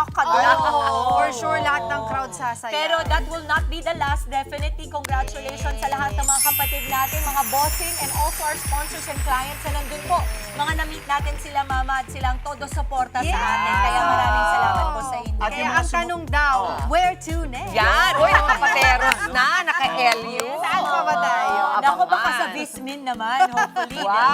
TikTok ka doon. For sure, lahat ng crowd sasaya. Pero that will not be the last. Definitely, congratulations sa lahat ng mga kapatid natin, mga bossing, and also our sponsors and clients na nandun po. Mga na-meet natin sila, Mama, at silang todo suporta sa atin. Kaya maraming salamat po sa inyo. At Kaya yung mga ang tanong daw, where to next? Yan! Uy, nakapateros na, naka-LU. Saan pa ba tayo? Naku, baka Abangan. sa Vismin naman, hopefully. Wow. Diba?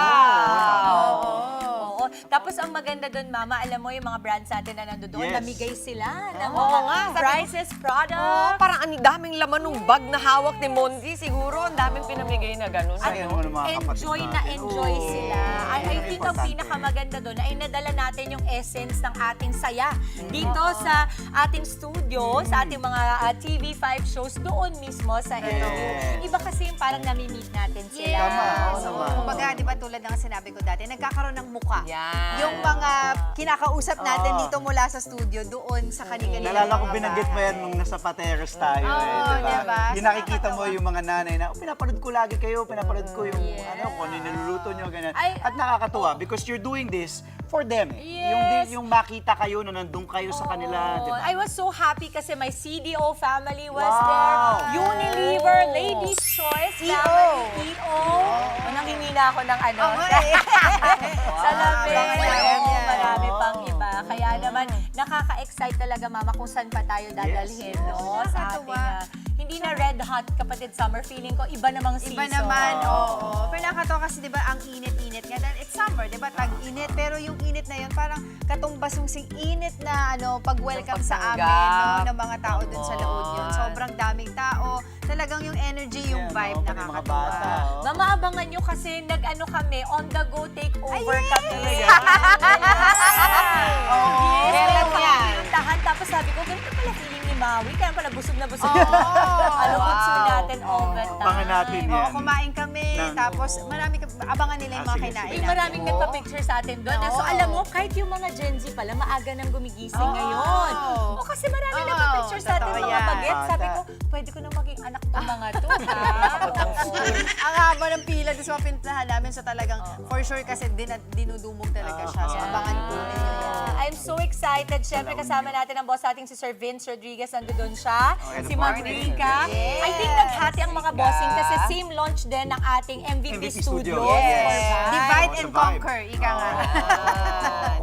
Oo. Tapos ang maganda doon, Mama, alam mo yung mga brands natin na nando doon, Yes. namigay sila ng Oo mga nga. prizes, Oh, products. parang ang daming laman ng bag na hawak ni Monzi. Siguro, ang daming pinamigay na gano'n. Sa'yo naman ang mga kapatid Enjoy na natin. enjoy Oo. sila. I think ang Importante. pinakamaganda doon ay nadala natin yung essence ng ating saya dito sa ating studio, sa ating mga TV5 shows doon mismo sa LU. Iba kasi yung parang nami-meet natin sila. Tama, oo So, naman. kumbaga, di ba tulad ng sinabi ko dati, nagkakaroon ng muka. Yan. Yung mga kinakausap natin dito mula sa studio, doon sa kanila. Nalala ko binanggit mo yan nung nasa Pateros tayo Oo, diba? Yung nakikita mo yung mga nanay na, pinapanood ko lagi kayo, pinapanood ko yung kung ano yung niluluto nyo, ganyan. Ay, At nakakatuwa because you're doing this for them. Yes. Yung makita kayo na nandun kayo sa kanila, di ba? I was so happy kasi my CDO family was Wow. there. Unilever, Ladies' Choice, family, EO. Nangingina ako ng ano. Salamin. Abangan Oo, yan. marami pang iba. Kaya naman, nakaka-excite talaga, Mama, kung saan pa tayo dadalhin, Yes. no? Sa ating, Nakakatuwa. hindi na red hot, kapatid, summer feeling ko, iba namang season. Iba naman, oo. Pero nakakatawa kasi, di ba, ang init-init nga. Dahil it's summer, di ba, tag-init. Pero yung init na yun, parang katumbas yung init na, pag-welcome sa amin, Pagtanggap. ng mga tao dun sa La Union. Sobrang daming tao. Talagang yung energy, yung Yan, vibe, oo, pati mga nakakatuwa. bata, oh. Mama, abangan nyo kasi nag-ano kami, on the go takeover kami. Yes, Kailan meron yan? kami pinuntahan. Tapos sabi ko, ganito pala feeling ni Maui. Kaya pala busog na busog. Oh, Alukutso wow. natin all the time. Abangan natin yan. Oo, kumain kami. Tapos marami, abangan nila yung mga sige, kinain sige. May namin. maraming nagpa-picture sa atin doon. So alam mo, kahit yung mga Gen Z pala, maaga nang gumigising ngayon. O kasi maraming Oo, nagpa-picture sa atin totoo mga yan. bagets. Sabi Bata. ko, pwede ko na maging anak ng mga to, ha? Ang haba ng pila doon sa mga pinuntahan namin. So talagang, for sure kasi dinudumog talaga siya. So abangan po ninyo yan. I'm so excited. Siyempre, kasama natin ang boss nating si Sir Vince Rodriguez. Nandoon siya. and Si of Ma'am course, Rica. I think naghati ang mga bossing kasi same launch din ng ating MVP, MVP Studios. Studios. Yes. for Vibe. Divide Oh, and sa vibe. conquer, ika nga.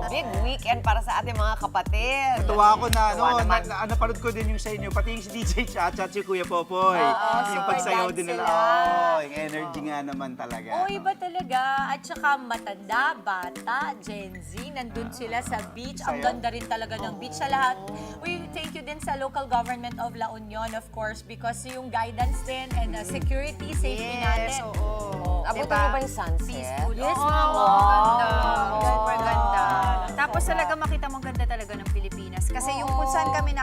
Big weekend para sa ating mga kapatid. Tuwa ako na, Tuwa naman. napanood ko din yung sa inyo, pati yung si DJ Chacha at si Kuya Popoy. Yung super pagsayaw dance din nila. sila. Yung energy nga naman talaga. Oh, iba talaga. At saka matanda, bata, Gen Z, nandun sila sa beach. Ang Saya. ganda rin talaga ng beach sa lahat. We thank you din sa local government of La Union, of course, because yung guidance din and security, safety Yes, natin. oo. Abutin Diba? mo ba yung sunset? Peaceful. Yes, Oo, ma'am. Ganda. Wow. Super ganda. Wow. Tapos talaga makita mo ang ganda talaga ng Pilipinas. Kasi yung kung saan kami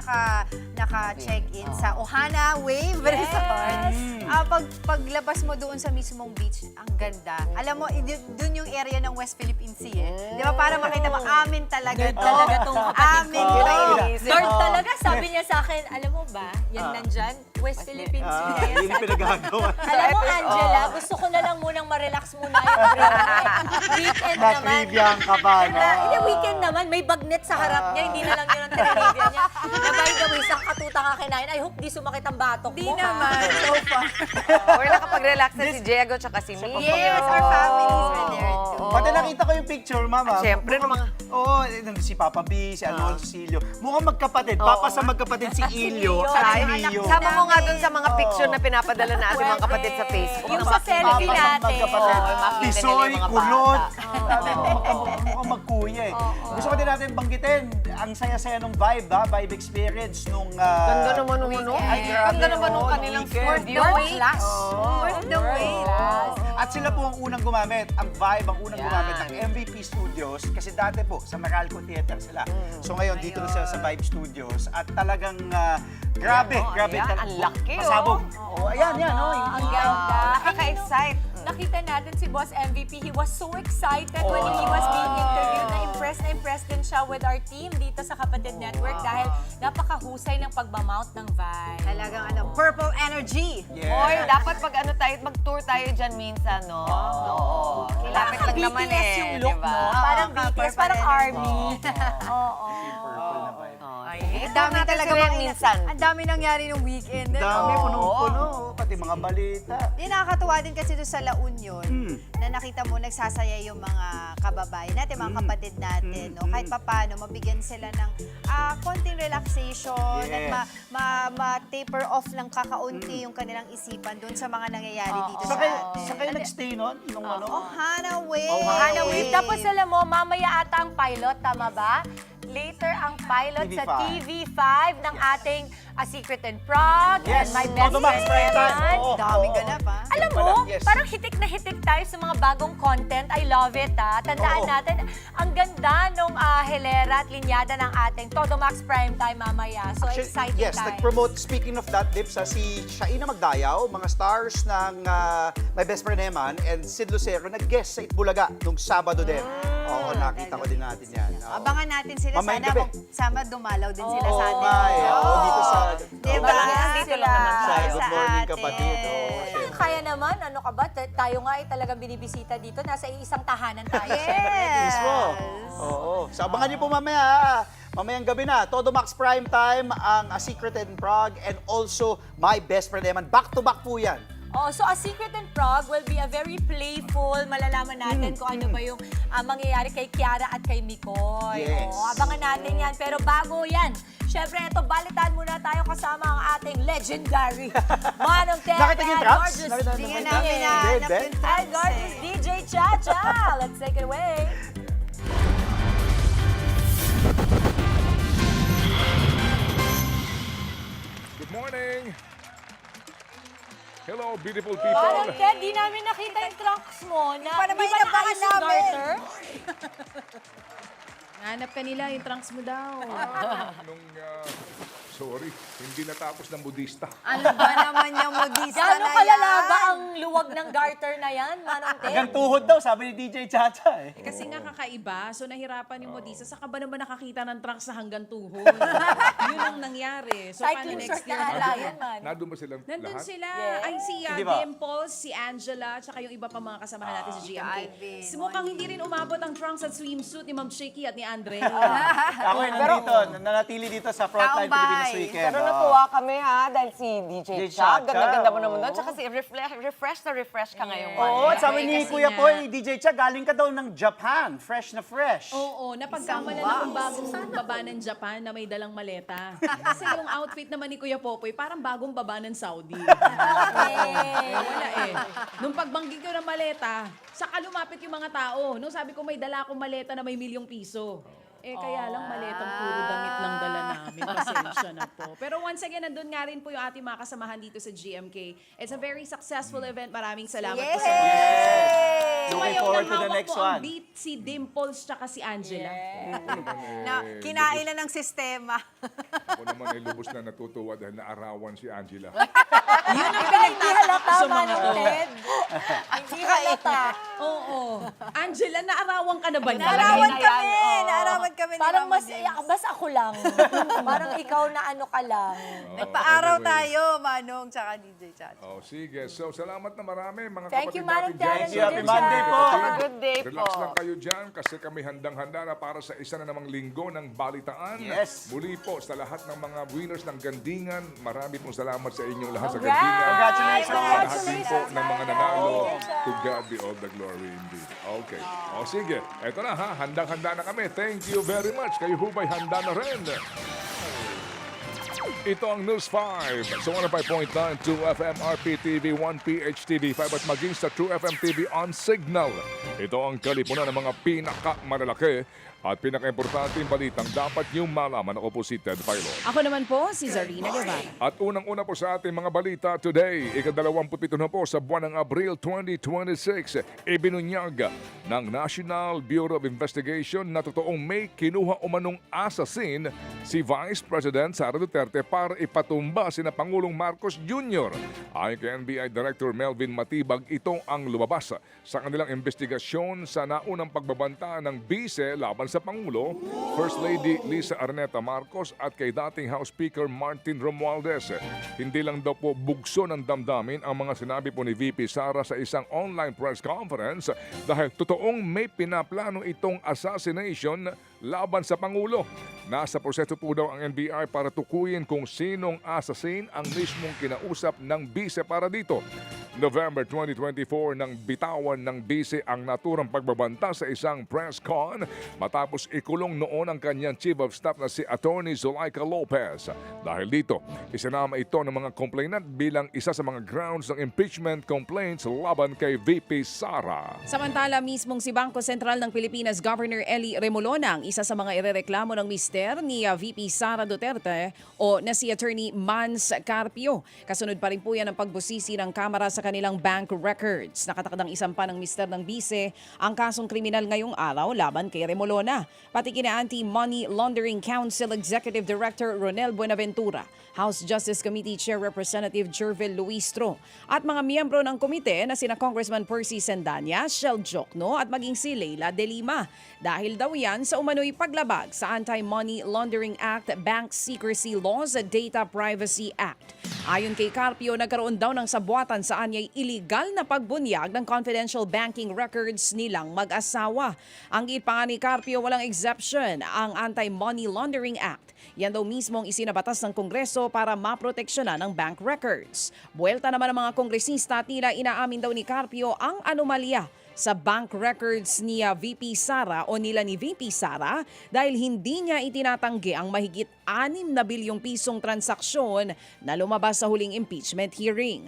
naka-check-in sa Ohana Wave Resort. Paglabas mo doon sa mismong beach, ang ganda. Alam mo, doon yung area ng West Philippine Sea eh. Di ba? Para makita mo, amin talaga Nerd to. talaga tong kapatid Amin ko. to. Nerd talaga, sabi niya sa akin, alam mo ba, yan nandyan, West Philippine Sea na yan. Yun yung pinagagawa. Alam mo, Angela, gusto ko na lang munang ma-relax muna yung brain. Weekend naman. Na-triviahan ka pa, no? Hindi, weekend naman. May bagnet sa harap niya. Hindi na lang yun ang trivia niya. Na by the way, isang katutang ka kinain. I hope di sumakit ang batok mo. Di naman. So far. Or nakapag-relax na si Diego tsaka si Mi. Yes, our families were there too. Pati nakita ko yung picture, Mama. At syempre, Mukhang- Oo, si Papa B, si Alonso, si Ilio. Mukhang magkapatid. Papa sa magkapatid si Ilio Leo. at si Ay, Mio. Sama mo nga dun sa mga picture na pinapadala na ating mga kapatid sa Facebook. Yung Na sa makita selfie nila. natin. Magkapatid. Oo, makita nila Tisoy, yung mga kulot. bata. Sabi ko, mukhang magkuya eh. Gusto ko din natin banggitin, ang saya-saya nung vibe, vibe experience nung... Ganda naman nung ano. Ay, grabe, Ganda naman nung oo, kanilang weekend. studio. World class. Worth the wait. At sila po ang unang gumamit, ang vibe ang unang Yan. gumamit ng MVP Studios kasi dati po sa Meralco Theater sila. So ngayon dito na sila sa Vibe Studios at talagang grabe, Ayan, grabe. ayan, ang laki, Pasabog. Oh, ayan, yan. Oh, yung Ang ganda. Nakaka-excite. Nakita natin si Boss MVP. He was so excited when he was being interviewed. Na impressed din siya with our team dito sa Kapatid Network dahil napakahusay ng pagmamount ng vibe. Talagang purple energy. Yeah. Hoy, dapat pag ano tayo, mag-tour tayo dyan minsan, no? Oo. Kilapit lang naman BTS eh. yung look, diba? no? Parang Oo, BTS, purple parang energy. army. Oo. Purple na vibe. Oh, Ang dami natin talaga sila mga minsan. Ang dami nangyari nung weekend. Dami, Oo. punong-puno. Pati mga balita. Di nakakatuwa din kasi doon sa La Union na nakita mo nagsasaya yung mga kababayan natin, mga kapatid natin. No? Kahit papano, mabigyan sila ng konting relaxation Yes. at ma-taper off ng kakaunti yung kanilang isipan doon sa mga nangyayari dito Sa sa kayo, atin. sa kayo nag-stay nun? Nung ano? Ohana Way! Ohana Wait, tapos alam mo, mamaya ata ang pilot, tama ba? Later ang pilot sa TV5. TV5 ng ating A Secret and Prague Yes, and My Best Todo Max Friend. Prime Time. Oo, Daming oo. ganap, ha? Alam Pala, mo, yes. parang hitik na hitik tayo sa mga bagong content. I love it, ha? Tandaan Oo. natin, ang ganda nung hilera at linyada ng ating Todo Max Prime Time mamaya. So, Actually, exciting yes, times. nag-promote, speaking of that, Dips, si Shaina Magdayaw, mga stars ng My Best Friend Eman, and Sid Lucero, nag-guest sa Itbulaga nung Sabado din. Oo, nakita ko din natin yan. Oo. Abangan natin sila. Mamayang Sana gabi. sama dumalaw din sila Oo sa atin. nga eh. Oo, dito sa... Diba? Dito lang naman Sa tayo. Good Morning Kapatid. Oo, syempre. Kaya naman, ano ka ba? Tayo nga ay talagang binibisita dito. Nasa isang tahanan tayo. Yes! Mismo. Oo. So, abangan niyo po mamaya, ha? Mamayang gabi na, Todo Max Prime Time, ang A Secret in Prague, and also My Best Friend Eman. Back-to-back po yan. Oh, so A Secret in Prague will be a very playful, malalaman natin kung ano ba yung mangyayari kay Kiara at kay Mikoy. Yes. Oh, abangan natin yan. Pero bago yan, syempre, ito, balitaan muna tayo kasama ang ating legendary Manong Ted Nakita niyo yung and tracks? gorgeous Nakita Hindi nga Nakita? namin Hindi, nahanap hindi. yung and tracks gorgeous eh. DJ Chacha. Let's take it away. Good morning! Hello, beautiful Manong people! Ted, di namin nakita yung trunks mo. Na, pa naman di ba inabangan naayos yung namin. garter? Hanap ka nila, yung trunks mo daw. Sorry, hindi natapos ng budista. Ano ba naman yung modista Gano'ng na kalala yan? ba ang luwag ng garter na yan, Manong Ted? Hanggang tuhod daw, sabi ni DJ Chacha eh. Kasi nga kakaiba, so nahirapan yung modista. Saka ba naman nakakita ng trunks sa hanggang tuhod? Yun ang nangyari. So paano Cycling next short na year? hala yun, man. Nandun ba silang Nandun lahat? sila. Yes. Ay, si Hindi ba? Dimples, si Angela, tsaka yung iba pa mga kasamahan natin sa GMK. Alvin, Mukhang hindi rin umabot ang trunks at swimsuit ni Ma'am Shaky at ni Andre. Ako yung nandito, nanatili dito sa Frontline Tambay. Pilipinas Weekend. Pero Oo. natuwa kami ha, dahil si DJ DJ Cha, Chacha, ganda-ganda mo naman oo. doon. Tsaka si refresh ka ngayon. Oo, at sabi ni Kasi Kuya nga- Poy, DJ Cha, galing ka daw ng Japan. Fresh na fresh. Oo, napagkamalan akong bagong baba ng Japan na may dalang maleta. Kasi yung outfit naman ni Kuya Popoy, parang bagong baba ng Saudi. Wala eh. Nung pagbanggit ko ng maleta, saka lumapit yung mga tao. Nung sabi ko may dala akong maleta na may ₱1,000,000. Eh, kaya lang maletang puro damit lang dala namin. Pasensya na po. Pero once again, nandun nga rin po yung ating mga kasamahan dito sa GMK. It's a very successful event. Maraming salamat po sa mga So, Looking ngayon, forward to the hawak next mo ang one. beat si Dimples tsaka si Angela. Na, kinain na ng sistema. Ako naman ay lubos na natutuwa dahil naarawan si Angela. Yun ang hindi halata, Manong Ted. Hindi halata. Oo. Angela, naarawan ka na ba niya? Naarawan na yan, kami. oo. Naarawan kami ni Parang Mama mas, James. bas ako lang. Parang ikaw na ano ka lang. Nagpa-araw Anyway. tayo, Manong, tsaka DJ Chat. Oh, sige. So, salamat na marami mga Thank kapatid you, Manong natin dyan. Ted. Thank you. Happy DJ Monday Chat. po. Have a good day Relax po. lang kayo dyan kasi kami handang-handa na para sa isa na namang linggo ng balitaan. Yes. Muli po sa lahat ng mga winners ng Gandingan, marami pong salamat sa inyong lahat sa Congrats! Gandingan. Congratulations! Sa lahat din po ng mga nanalo. To God be all the glory indeed. Okay. O sige, eto na ha, handang-handa na kami. Thank you very much. Kayo hubay handa na rin. Ito ang News 5 sa 105.9 2 FM RPTV 1 PHTV 5 at maging sa True FM TV on Signal. Ito ang kalipunan ng mga pinakamalalaki at pinaka-importanting balitang dapat niyong malaman. Ako po si Ted Filon. Ako naman po, si Zarina Guevara. At unang-una po sa ating mga balita today, ika-27 na po sa buwan ng Abril 2026, ibinunyag ng National Bureau of Investigation na totoong may kinuha umanong assassin si Vice President Sara Duterte para ipatumba sina Pangulong Marcos Jr. Ayon kay NBI Director Melvin Matibag, ito ang lumabas sa kanilang investigasyon sa naunang pagbabanta ng bise laban sa Pangulo, First Lady Lisa Araneta Marcos at kay dating House Speaker Martin Romualdez. Hindi lang daw po bugso ng damdamin ang mga sinabi po ni VP Sara sa isang online press conference dahil totoong may pinaplano itong assassination laban sa Pangulo. Nasa proseso po daw ang NBI para tukuyin kung sinong assassin ang mismong kinausap ng bise para dito. November 2024 nang bitawan ng bise ang naturang pagbabanta sa isang press con matapos ikulong noon ang kanyang Chief of Staff na si Attorney Zulaika Lopez. Dahil dito, isinama ito ng mga complainant bilang isa sa mga grounds ng impeachment complaints laban kay VP Sara. Samantala, mismong si Bangko Sentral ng Pilipinas Governor Eli Remolona ang isa sa mga irereklamo ng mister ni VP Sara Duterte o na si Attorney Mans Carpio. Kasunod pa rin po yan ang pagbusisi ng Kamara sa kanilang bank records. Nakatakdang isampa ng mister ng bise ang kasong kriminal ngayong araw laban kay Remolona. Pati kina Anti-Money Laundering Council Executive Director Ronel Buenaventura, House Justice Committee Chair Representative Jervil Luistro at mga miyembro ng komite na sina Congressman Percy Sendanya, Shel Jokno at maging si Leila De Lima. Dahil daw yan sa umano'y paglabag sa Anti-Money Laundering Act, Bank Secrecy Laws at Data Privacy Act. Ayon kay Carpio, nagkaroon daw ng sabuatan sa anyay illegal na pagbunyag ng confidential banking records nilang mag-asawa. Ang git pa nga ni Carpio, walang exception ang Anti-Money Laundering Act. Yan daw mismong isinabatas ng Kongreso para maproteksyonan ng bank records. Buwelta naman ng mga kongresista at nila inaamin daw ni Carpio ang anomalya sa bank records ni VP Sara o nila ni VP Sara dahil hindi niya itinatanggi ang mahigit 6 na bilyong pisong transaksyon na lumabas sa huling impeachment hearing.